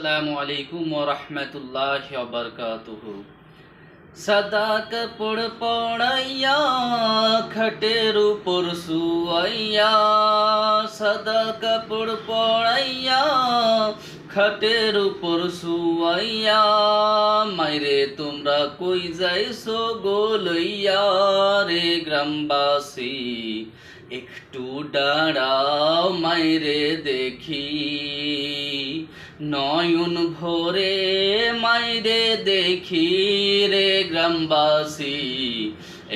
আসসালামু আলাইকুম ওয়া রাহমাতুল্লাহি ওয়া বারাকাতুহু। সাদা কাপড় পরাইয়া খাটের উপর শুয়াইয়া, সাদা কাপড় পরাইয়া খাটের উপর শুয়াইয়া, মাইরে তোমরা কই যাইছো গো লইয়া রে গ্রামবাসী, একটু দাঁড়াও মাইরে দেখি, নয়ন ভরে মাইরে দেখি রে গ্রামবাসী,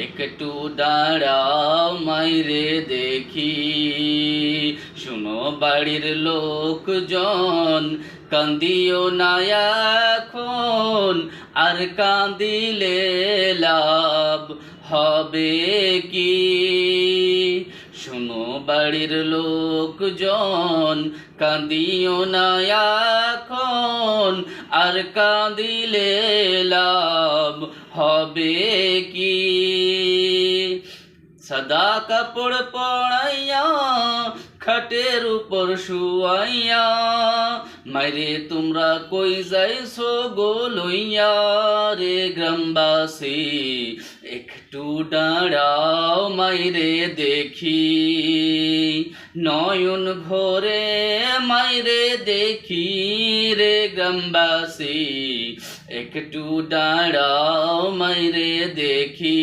একটু দাঁড়াও মাইরে দেখি। শুনো বাড়ির লোকজন, কান্দিও না এখন, আর কান্দিলে লাভ হবে কি? শুনো বাড়ির লোকজন, কাঁদিও না এখন, আর কাঁদিলে লাভ হবে কি? সাদা কাপড় পরাইয়া খাটের উপর শুয়াইয়া, মাইরে তোমরা কই যাইছো গো লইয়া রে গ্রামবাসী, একটু দাঁড়াও মাইরে দেখি, নয়ন ভরে মাইরে দেখি রে গ্রামবাসী, একটু দাঁড়াও মাইরে দেখি।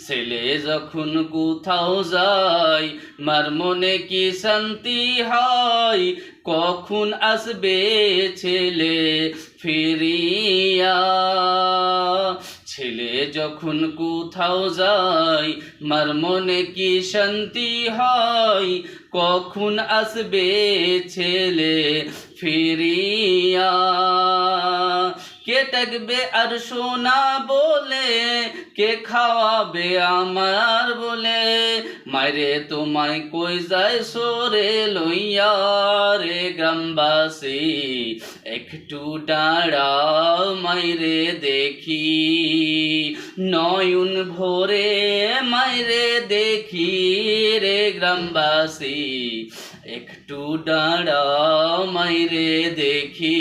ছেলে যখন কোথাও যায়, মার মনে কি শান্তি হয়, কখন আসবে ছেলে ফিরিয়া? ছেলে যখন কোথাও যায়, মার মনে কি শান্তি হয়, কখন আসবে ছেলে ফিরিয়া? কে ডাকবে আর সোনা বলে, কে খাওয়াবে আমার বলে, মাইরে তোমায় কই যাইছো রে লইয়া রে গ্রামবাসী, একটু দাঁড়াও মাইরে দেখি, নয়ন ভরে মাইরে দেখি রে গ্রামবাসী, একটু দাঁড়াও মাইরে দেখি।